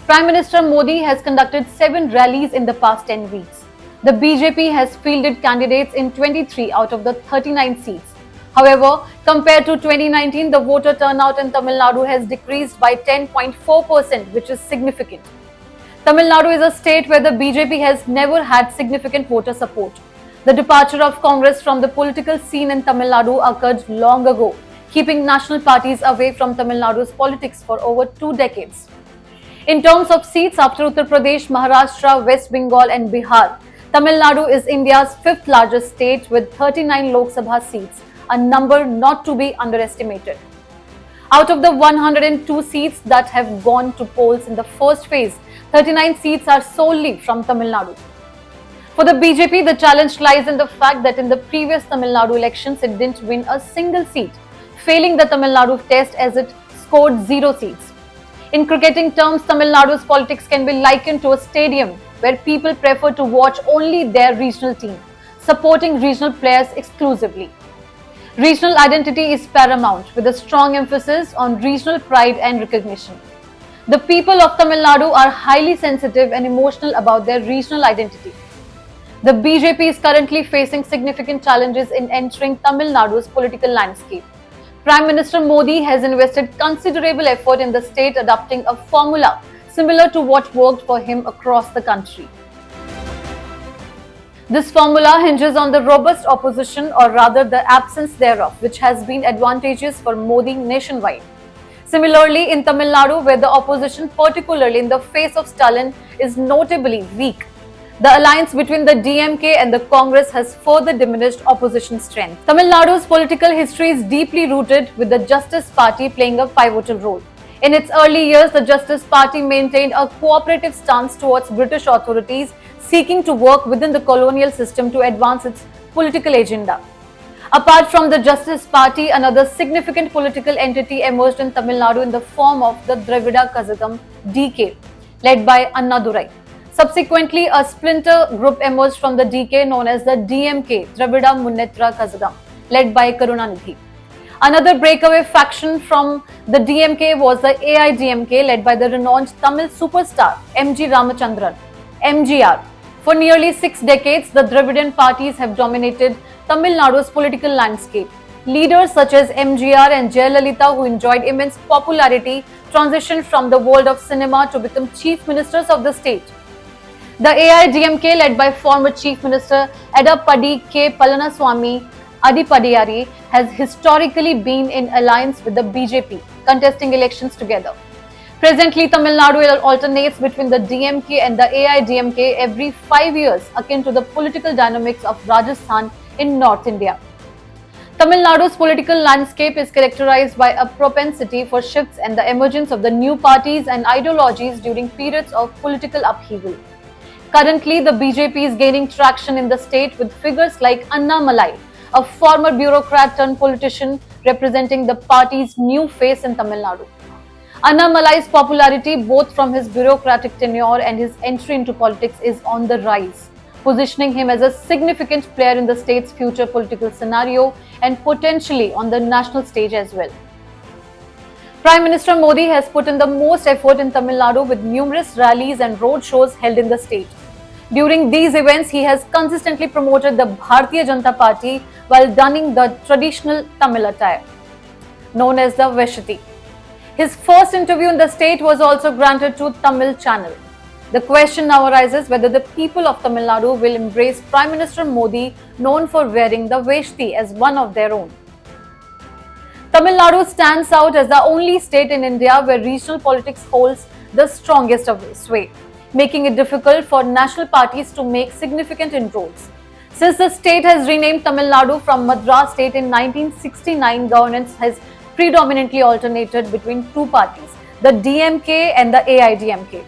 Prime Minister Modi has conducted 7 rallies in the past 10 weeks. The BJP has fielded candidates in 23 out of the 39 seats. However, compared to 2019, the voter turnout in Tamil Nadu has decreased by 10.4%, which is significant. Tamil Nadu is a state where the BJP has never had significant voter support. The departure of Congress from the political scene in Tamil Nadu occurred long ago, keeping national parties away from Tamil Nadu's politics for over 2 decades. In terms of seats, after Uttar Pradesh, Maharashtra, West Bengal and Bihar, Tamil Nadu is India's 5th largest state with 39 Lok Sabha seats, a number not to be underestimated. Out of the 102 seats that have gone to polls in the first phase, 39 seats are solely from Tamil Nadu. For the BJP, the challenge lies in the fact that in the previous Tamil Nadu elections, it didn't win a single seat, failing the Tamil Nadu test as it scored 0 seats. In cricketing terms, Tamil Nadu's politics can be likened to a stadium where people prefer to watch only their regional team, supporting regional players exclusively. Regional identity is paramount, with a strong emphasis on regional pride and recognition. The people of Tamil Nadu are highly sensitive and emotional about their regional identity. The BJP is currently facing significant challenges in entering Tamil Nadu's political landscape. Prime Minister Modi has invested considerable effort in the state, adopting a formula similar to what worked for him across the country. This formula hinges on the robust opposition, or rather the absence thereof, which has been advantageous for Modi nationwide. Similarly, in Tamil Nadu, where the opposition, particularly in the face of Stalin, is notably weak, the alliance between the DMK and the Congress has further diminished opposition strength. Tamil Nadu's political history is deeply rooted, with the Justice Party playing a pivotal role. In its early years, the Justice Party maintained a cooperative stance towards British authorities, seeking to work within the colonial system to advance its political agenda. Apart from the Justice Party, another significant political entity emerged in Tamil Nadu in the form of the Dravida Kazhagam (DK), led by Annadurai. Subsequently, a splinter group emerged from the DK known as the DMK, Dravida Munnetra Kazhagam, led by Karunanidhi. Another breakaway faction from the DMK was the AIDMK, led by the renowned Tamil superstar MG Ramachandran, MGR. For nearly 6 decades, the Dravidian parties have dominated Tamil Nadu's political landscape. Leaders such as MGR and Jayalalitha, who enjoyed immense popularity, transitioned from the world of cinema to become chief ministers of the state. The AIDMK, led by former Chief Minister Edappadi K. Palaniswamy Adipadiyari, has historically been in alliance with the BJP, contesting elections together. Presently, Tamil Nadu alternates between the DMK and the AIDMK every 5 years, akin to the political dynamics of Rajasthan in North India. Tamil Nadu's political landscape is characterized by a propensity for shifts and the emergence of the new parties and ideologies during periods of political upheaval. Currently, the BJP is gaining traction in the state with figures like Anna Malai, a former bureaucrat turned politician representing the party's new face in Tamil Nadu. Anna Malai's popularity, both from his bureaucratic tenure and his entry into politics, is on the rise, positioning him as a significant player in the state's future political scenario and potentially on the national stage as well. Prime Minister Modi has put in the most effort in Tamil Nadu with numerous rallies and road shows held in the state. During these events, he has consistently promoted the Bharatiya Janata Party while donning the traditional Tamil attire, known as the Veshati. His first interview in the state was also granted to Tamil Channel. The question now arises whether the people of Tamil Nadu will embrace Prime Minister Modi, known for wearing the Veshti, as one of their own. Tamil Nadu stands out as the only state in India where regional politics holds the strongest of sway, making it difficult for national parties to make significant inroads. Since the state has renamed Tamil Nadu from Madras state in 1969, governance has predominantly alternated between two parties, the DMK and the AIDMK.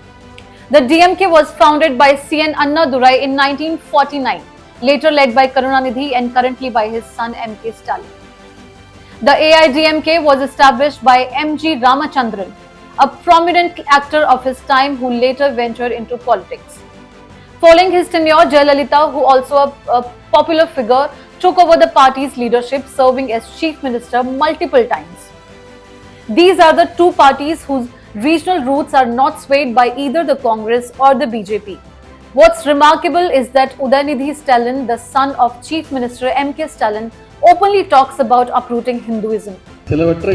The DMK was founded by CN Annadurai in 1949, later led by Karunanidhi and currently by his son MK Stalin. The AIDMK was established by MG Ramachandran, a prominent actor of his time who later ventured into politics. Following his tenure, Jayalalitha, who also a popular figure, took over the party's leadership, serving as chief minister multiple times. These are the two parties whose regional roots are not swayed by either the Congress or the BJP. What's remarkable is that Udayanidhi Stalin, the son of Chief Minister M.K. Stalin, openly talks about uprooting Hinduism. சிலவற்றை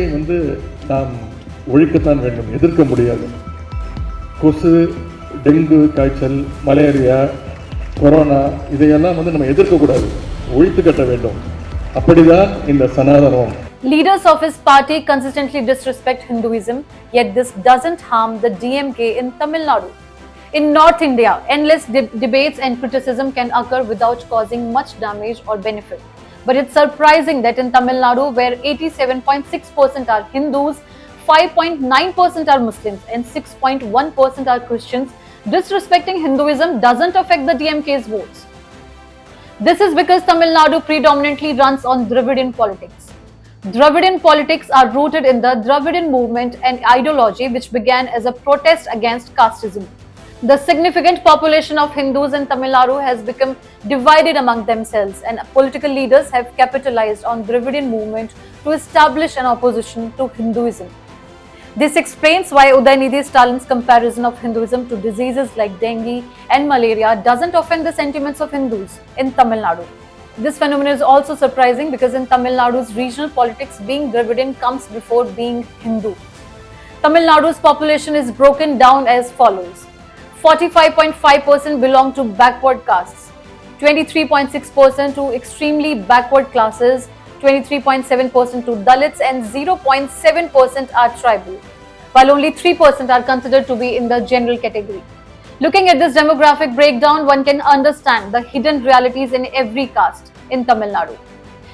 நாம் ஒழிக்கத்தான் வேண்டும், எதிர்க்க முடியாது. கொசு, dengue காய்ச்சல், malaria, corona இதையெல்லாம் நம்ம எதிர்க்கக்கூடாது, ஒழித்து கட்ட வேண்டும். அப்படிதான் இந்த சனாதனம். Leaders of his party consistently disrespect Hinduism, yet this doesn't harm the DMK in Tamil Nadu. In North India, endless debates and criticism can occur without causing much damage or benefit. But it's surprising that in Tamil Nadu, where 87.6% are Hindus, 5.9% are Muslims, and 6.1% are Christians, disrespecting Hinduism doesn't affect the DMK's votes. This is because Tamil Nadu predominantly runs on Dravidian politics. Dravidian politics are rooted in the Dravidian movement and ideology, which began as a protest against casteism. The significant population of Hindus in Tamil Nadu has become divided among themselves, and political leaders have capitalized on Dravidian movement to establish an opposition to Hinduism. This explains why Udayanidhi Stalin's comparison of Hinduism to diseases like dengue and malaria doesn't offend the sentiments of Hindus in Tamil Nadu. This phenomenon is also surprising because in Tamil Nadu's regional politics, being Dravidian comes before being Hindu. Tamil Nadu's population is broken down as follows. 45.5% belong to backward castes, 23.6% to extremely backward classes, 23.7% to Dalits, and 0.7% are tribal, while only 3% are considered to be in the general category. Looking at this demographic breakdown, one can understand the hidden realities in every caste in Tamil Nadu.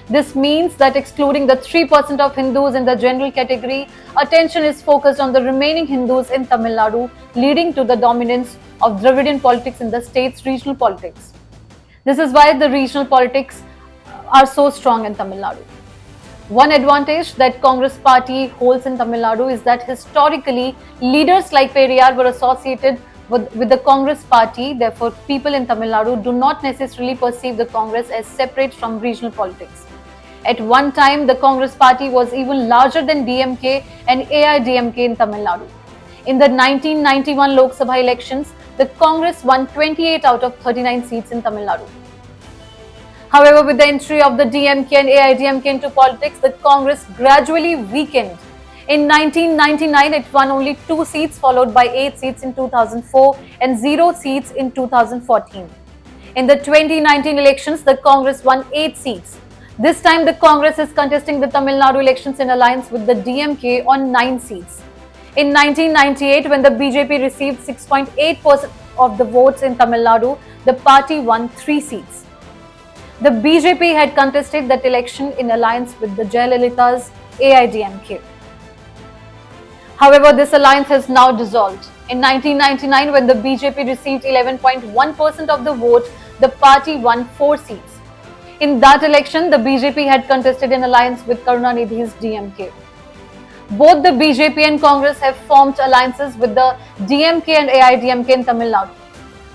This means that excluding the 3% of Hindus in the general category, attention is focused on the remaining Hindus in Tamil Nadu, leading to the dominance of Dravidian politics in the state's regional politics. This is why the regional politics are so strong in Tamil Nadu. One advantage that Congress party holds in Tamil Nadu is that historically leaders like Periyar were associated with the Congress party. Therefore, people in Tamil Nadu do not necessarily perceive the Congress as separate from regional politics. At one time, the Congress party was even larger than DMK and AIDMK in Tamil Nadu. In the 1991 Lok Sabha elections, the Congress won 28 out of 39 seats in Tamil Nadu. However, with the entry of the DMK and AIDMK into politics, the Congress gradually weakened. In 1999, it won only 2 seats, followed by 8 seats in 2004 and 0 seats in 2014. In the 2019 elections, the Congress won 8 seats. This time, the Congress is contesting the Tamil Nadu elections in alliance with the DMK on 9 seats. In 1998, when the BJP received 6.8% of the votes in Tamil Nadu, the party won 3 seats. The BJP had contested that election in alliance with the Jayalalitha's AIDMK. However, this alliance has now dissolved. In 1999, when the BJP received 11.1% of the vote, the party won 4 seats. In that election, the BJP had contested in alliance with Karunanidhi's DMK. Both the BJP and Congress have formed alliances with the DMK and AIDMK in Tamil Nadu.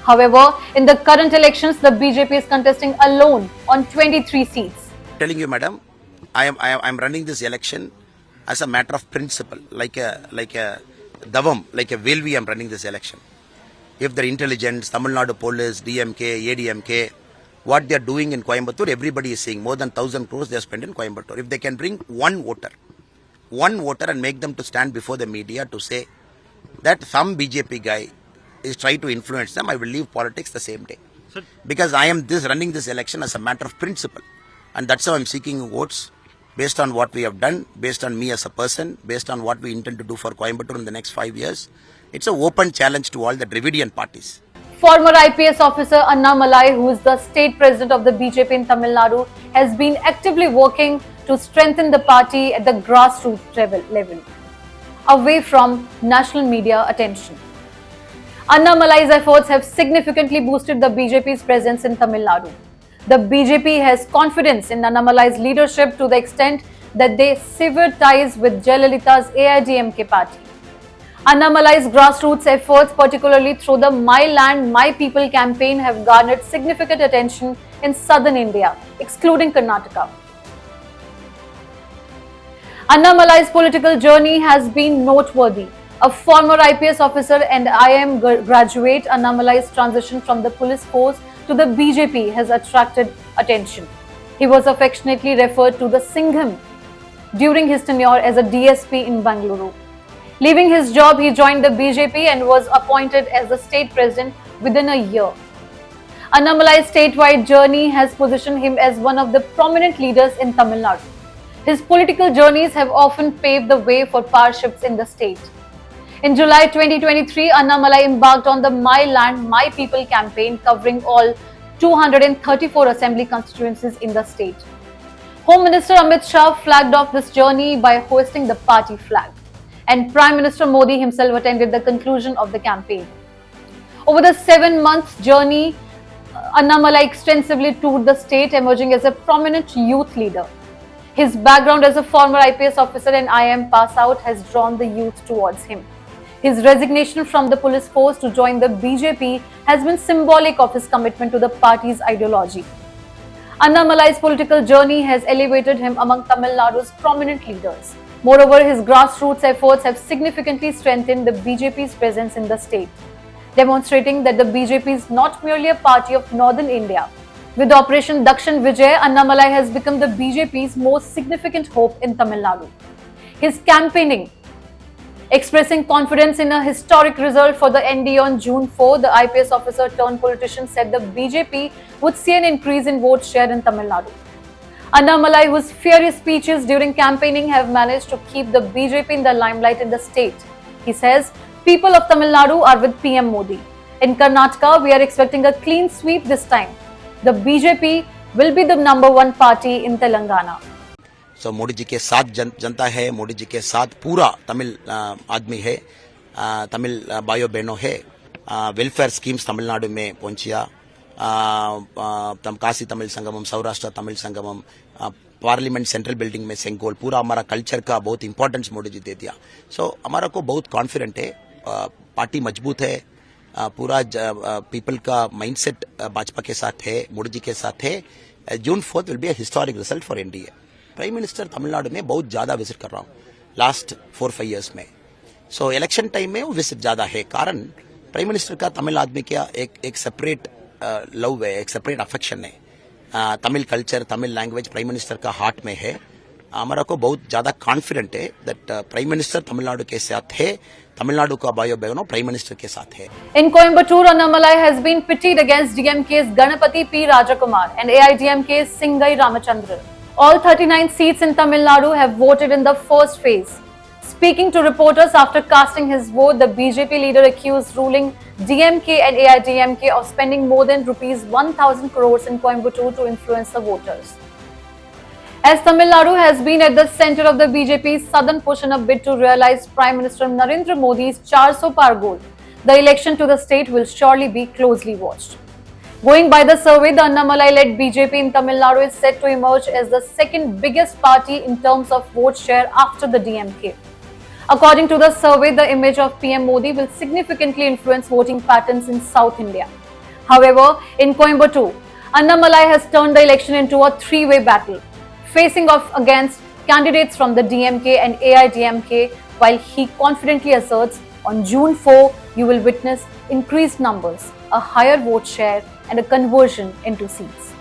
However, in the current elections, the BJP is contesting alone on 23 seats. Telling you, madam, I am running this election as a matter of principle, like a davam, like a velvi. I am running this election. If the intelligence, Tamil Nadu police, DMK, ADMK, what they are doing in Coimbatore, everybody is seeing. More than 1,000 crores they have spent in Coimbatore. If they can bring one voter and make them to stand before the media to say that some BJP guy is trying to influence them, I will leave politics the same day. Because I am running this election as a matter of principle. And that's how I am seeking votes based on what we have done, based on me as a person, based on what we intend to do for Coimbatore in the next 5 years. It's an open challenge to all the Dravidian parties. Former IPS officer Annamalai, who is the state president of the BJP in Tamil Nadu, has been actively working to strengthen the party at the grassroots level, away from national media attention. Annamalai's efforts have significantly boosted the BJP's presence in Tamil Nadu. The BJP has confidence in Annamalai's leadership to the extent that they severed ties with Jayalalitha's AIDMK party. Annamalai's grassroots efforts, particularly through the My Land, My People campaign, have garnered significant attention in southern India, excluding Karnataka. Annamalai's political journey has been noteworthy. A former IPS officer and IIM graduate, Annamalai's transition from the police force to the BJP has attracted attention. He was affectionately referred to the Singham during his tenure as a DSP in Bangalore. Leaving his job, he joined the BJP and was appointed as the state president within a year. Annamalai's statewide journey has positioned him as one of the prominent leaders in Tamil Nadu. His political journeys have often paved the way for power shifts in the state. In July 2023, Annamalai embarked on the My Land, My People campaign covering all 234 assembly constituencies in the state. Home Minister Amit Shah flagged off this journey by hoisting the party flag, and Prime Minister Modi himself attended the conclusion of the campaign. Over the 7-month journey, Annamalai extensively toured the state, emerging as a prominent youth leader. His background as a former IPS officer and IIM pass out has drawn the youth towards him. His resignation from the police force to join the BJP has been symbolic of his commitment to the party's ideology. Annamalai's political journey has elevated him among Tamil Nadu's prominent leaders. Moreover, his grassroots efforts have significantly strengthened the BJP's presence in the state, demonstrating that the BJP is not merely a party of northern India. With Operation Dakshin Vijay, Annamalai has become the BJP's most significant hope in Tamil Nadu. His campaigning, expressing confidence in a historic result for the NDA on June 4, the IPS officer turned politician said the BJP would see an increase in vote share in Tamil Nadu. Annamalai, whose fiery speeches during campaigning have managed to keep the BJP in the limelight in the state. He says, people of Tamil Nadu are with PM Modi. In Karnataka, we are expecting a clean sweep this time. The BJP will be the #1 party in Telangana. सो मोदी जी के साथ जनता है, मोदी जी के साथ पूरा तमिल आदमी है, तमिल भाइयों बहनों है. वेलफेयर स्कीम्स तमिलनाडु में पहुंचिया, Kashi Tamil Sangamam, Saurashtra Tamil Sangamam, parliament central building में सेंगोल, पूरा हमारा कल्चर का बहुत इंपॉर्टेंस मोदी जी दे दिया. सो हमारा को बहुत कॉन्फिडेंट है, पार्टी मजबूत है, पूरा पीपल का माइंडसेट भाजपा के साथ है, मोदी जी के साथ है. जून 4 will be a historic result for NDA. Prime minister Tamil Nadu में बहुत ज्यादा विजिट कर रहा हूँ लास्ट 4-5 इयर्स में. सो इलेक्शन टाइम में वो विजिट ज्यादा है, कारण प्राइम मिनिस्टर का तमिल आदमी का एक सेपरेट लव है, एक सेपरेट अफेक्शन है. Tamil culture, Tamil language prime minister का हार्ट में है. हमारा को बहुत ज्यादा कॉन्फिडेंट है दैट प्राइम मिनिस्टर तमिलनाडु के साथ है, तमिलनाडु का भाइयों बहनों प्राइम मिनिस्टर के साथ है. In Coimbatore, Annamalai has been pitted against DMK's Ganapati P. Rajakumar and AIDMK's Singai Ramachandran. All 39 seats in Tamil Nadu have voted in the first phase. Speaking to reporters after casting his vote, the BJP leader accused ruling DMK and AIDMK of spending more than rupees 1,000 crores in Coimbatore to influence the voters. As Tamil Nadu has been at the center of the BJP's southern push in a bid to realize Prime Minister Narendra Modi's 400 par goal, the election to the state will surely be closely watched. Going by the survey, the Annamalai-led BJP in Tamil Nadu is set to emerge as the second biggest party in terms of vote share after the DMK. According to the survey, the image of PM Modi will significantly influence voting patterns in South India. However, in Coimbatore, Annamalai has turned the election into a three-way battle, facing off against candidates from the DMK and AIDMK, while he confidently asserts on June 4, you will witness increased numbers, a higher vote share, and a conversion into seats.